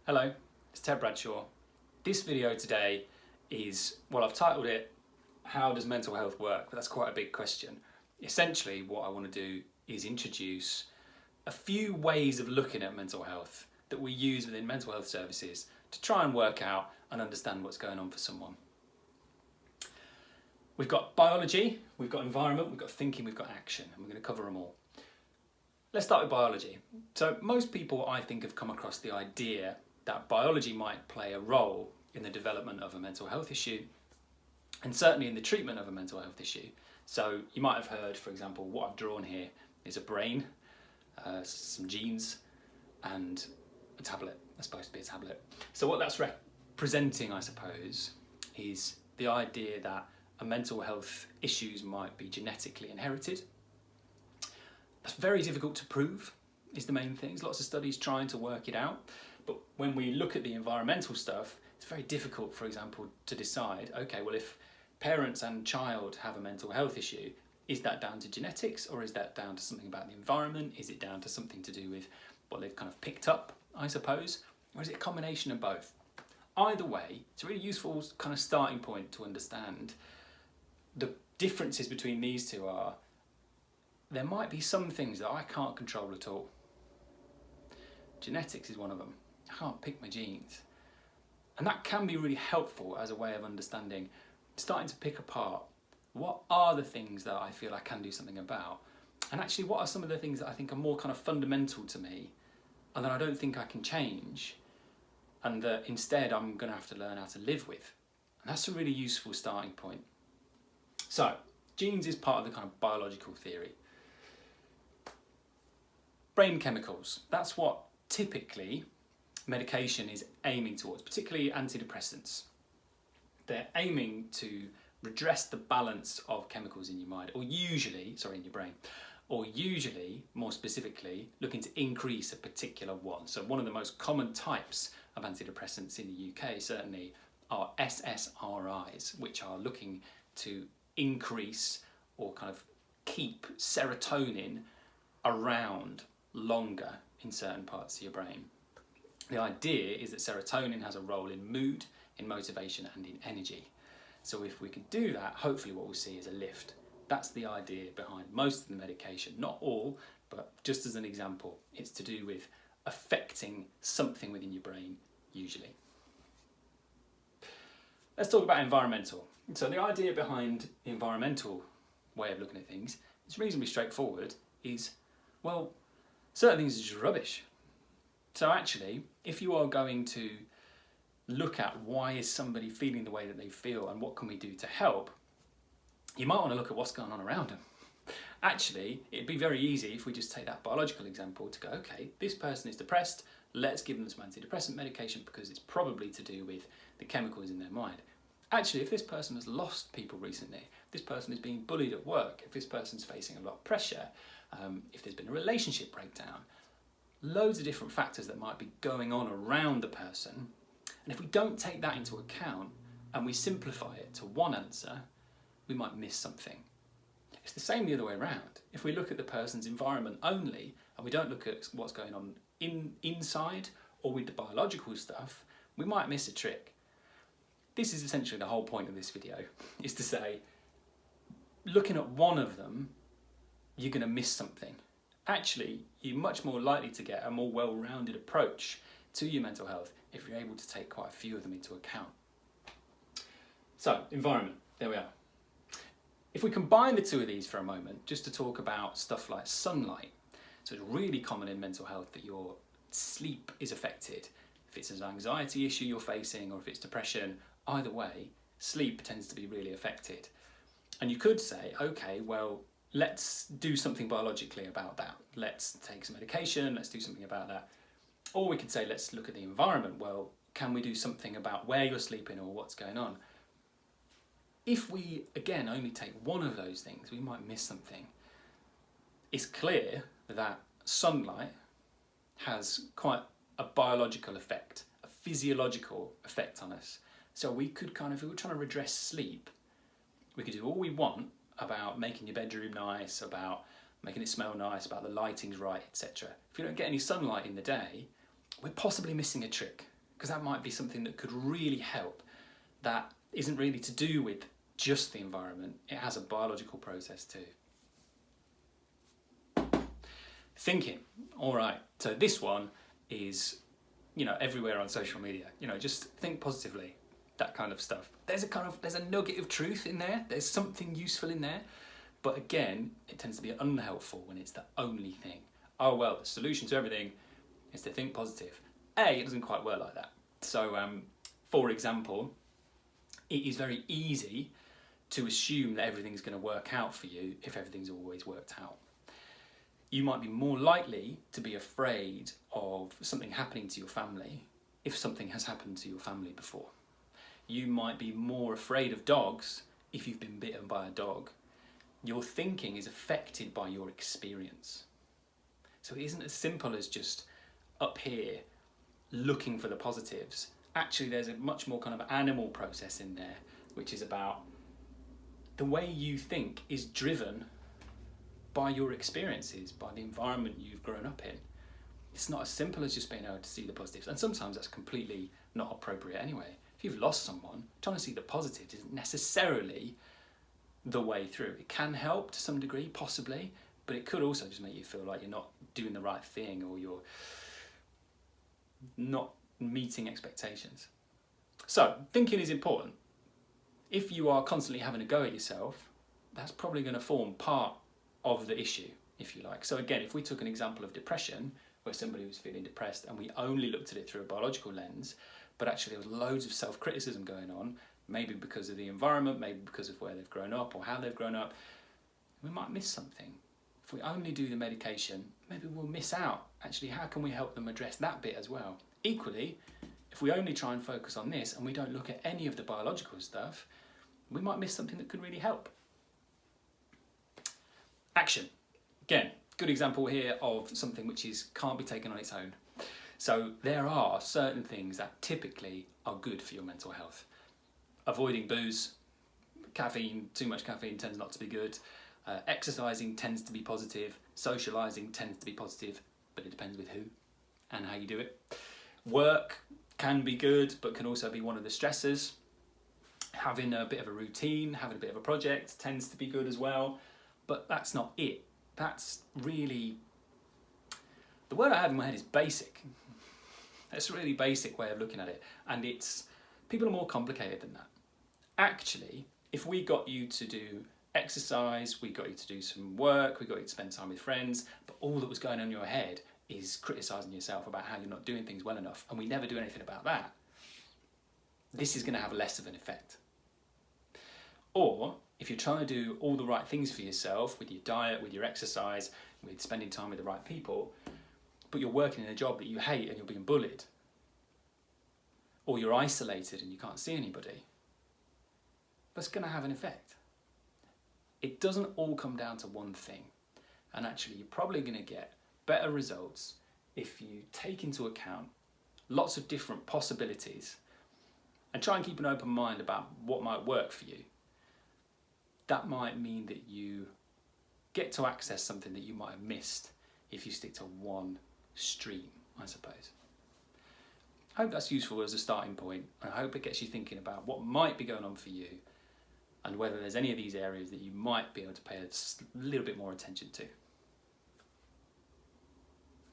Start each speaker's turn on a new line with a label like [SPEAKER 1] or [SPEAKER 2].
[SPEAKER 1] Hello, it's Ted Bradshaw. This video today is, well, I've titled it, How Does Mental Health Work? But that's quite a big question. Essentially, what I want to do is introduce a few ways of looking at mental health that we use within mental health services to try and work out and understand what's going on for someone. We've got biology, we've got environment, we've got thinking, we've got action, and we're going to cover them all. Let's start with biology. So most people, I think, have come across the idea that biology might play a role in the development of a mental health issue, and certainly in the treatment of a mental health issue. So you might have heard, for example, what I've drawn here is a brain, some genes, and a tablet. That's supposed to be a tablet. So what that's representing, I suppose, is the idea that a mental health issues might be genetically inherited. That's very difficult to prove, is the main thing. There's lots of studies trying to work it out. But when we look at the environmental stuff, it's very difficult, for example, to decide, okay, well, if parents and child have a mental health issue, is that down to genetics, or is that down to something about the environment? Is it down to something to do with what they've kind of picked up, I suppose? Or is it a combination of both? Either way, it's a really useful kind of starting point to understand. The differences between these two are, there might be some things that I can't control at all. Genetics is one of them. I can't pick my genes. And that can be really helpful as a way of understanding, starting to pick apart, what are the things that I feel I can do something about? And actually, what are some of the things that I think are more kind of fundamental to me and that I don't think I can change, and that instead I'm going to have to learn how to live with? And that's a really useful starting point. So, genes is part of the kind of biological theory. Brain chemicals, that's what typically medication is aiming towards, particularly antidepressants. They're aiming to redress the balance of chemicals in your mind, or usually, in your brain, or usually, more specifically, looking to increase a particular one. So one of the most common types of antidepressants in the UK certainly are SSRIs, which are looking to increase or kind of keep serotonin around longer in certain parts of your brain. The idea is that serotonin has a role in mood, in motivation, and in energy. So if we can do that, hopefully what we'll see is a lift. That's the idea behind most of the medication. Not all, but just as an example, it's to do with affecting something within your brain, usually. Let's talk about environmental. So the idea behind the environmental way of looking at things is reasonably straightforward, is, well, certain things are just rubbish. So actually, if you are going to look at why is somebody feeling the way that they feel and what can we do to help, you might want to look at what's going on around them. Actually, it'd be very easy if we just take that biological example to go, okay, this person is depressed, let's give them some antidepressant medication because it's probably to do with the chemicals in their mind. Actually, if this person has lost people recently, this person is being bullied at work, if this person's facing a lot of pressure, if there's been a relationship breakdown, loads of different factors that might be going on around the person. And if we don't take that into account and we simplify it to one answer, we might miss something. It's the same the other way around. If we look at the person's environment only and we don't look at what's going on inside or with the biological stuff, we might miss a trick. This is essentially the whole point of this video, is to say, looking at one of them, you're going to miss something. Actually, you're much more likely to get a more well-rounded approach to your mental health if you're able to take quite a few of them into account. So, environment, there we are. If we combine the two of these for a moment, just to talk about stuff like sunlight. So it's really common in mental health that your sleep is affected. If it's an anxiety issue you're facing or if it's depression, either way, sleep tends to be really affected. And you could say, okay, well, let's do something biologically about that. Let's take some medication, let's do something about that. Or we could say, let's look at the environment. Well, can we do something about where you're sleeping or what's going on? If we, again, only take one of those things, we might miss something. It's clear that sunlight has quite a biological effect, a physiological effect on us. So we could kind of, if we were trying to redress sleep, we could do all we want about making your bedroom nice, about making it smell nice, about the lighting's right, etc. If we don't get any sunlight in the day, we're possibly missing a trick. because that might be something that could really help, that isn't really to do with just the environment. It has a biological process too. Thinking. All right, so this one is, everywhere on social media. Just think positively, that kind of stuff. There's a nugget of truth in there. There's something useful in there. But again, it tends to be unhelpful when it's the only thing. Oh, well, the solution to everything is to think positive. It doesn't quite work like that. So, for example, it is very easy to assume that everything's going to work out for you if everything's always worked out. You might be more likely to be afraid of something happening to your family if something has happened to your family before. You might be more afraid of dogs if you've been bitten by a dog. Your thinking is affected by your experience. So it isn't as simple as just up here looking for the positives. Actually, there's a much more kind of animal process in there, which is about the way you think is driven by your experiences, by the environment you've grown up in. It's not as simple as just being able to see the positives. And sometimes that's completely not appropriate anyway. If you've lost someone, trying to see the positives isn't necessarily the way through. It can help to some degree, possibly, but it could also just make you feel like you're not doing the right thing, or you're not meeting expectations. So thinking is important. If you are constantly having a go at yourself, that's probably going to form part of the issue, if you like. So again, if we took an example of depression, where somebody was feeling depressed and we only looked at it through a biological lens, but actually there was loads of self-criticism going on, maybe because of the environment, maybe because of where they've grown up or how they've grown up, we might miss something. If we only do the medication, maybe we'll miss out. Actually, how can we help them address that bit as well? Equally, if we only try and focus on this and we don't look at any of the biological stuff, we might miss something that could really help. Action. Again, good example here of something which can't be taken on its own. So there are certain things that typically are good for your mental health. Avoiding booze, caffeine, too much caffeine tends not to be good. Exercising tends to be positive. Socialising tends to be positive, but it depends with who and how you do it. Work can be good, but can also be one of the stressors. Having a bit of a routine, having a bit of a project tends to be good as well. But that's not it. That's really, the word I have in my head is basic. That's a really basic way of looking at it. And people are more complicated than that. Actually, if we got you to do exercise, we got you to do some work, we got you to spend time with friends, but all that was going on in your head is criticising yourself about how you're not doing things well enough, and we never do anything about that, this is going to have less of an effect. Or if you're trying to do all the right things for yourself with your diet, with your exercise, with spending time with the right people, but you're working in a job that you hate and you're being bullied, or you're isolated and you can't see anybody, that's going to have an effect. It doesn't all come down to one thing. And actually, you're probably going to get better results if you take into account lots of different possibilities and try and keep an open mind about what might work for you. That might mean that you get to access something that you might have missed if you stick to one stream, I suppose. I hope that's useful as a starting point, and I hope it gets you thinking about what might be going on for you and whether there's any of these areas that you might be able to pay a little bit more attention to.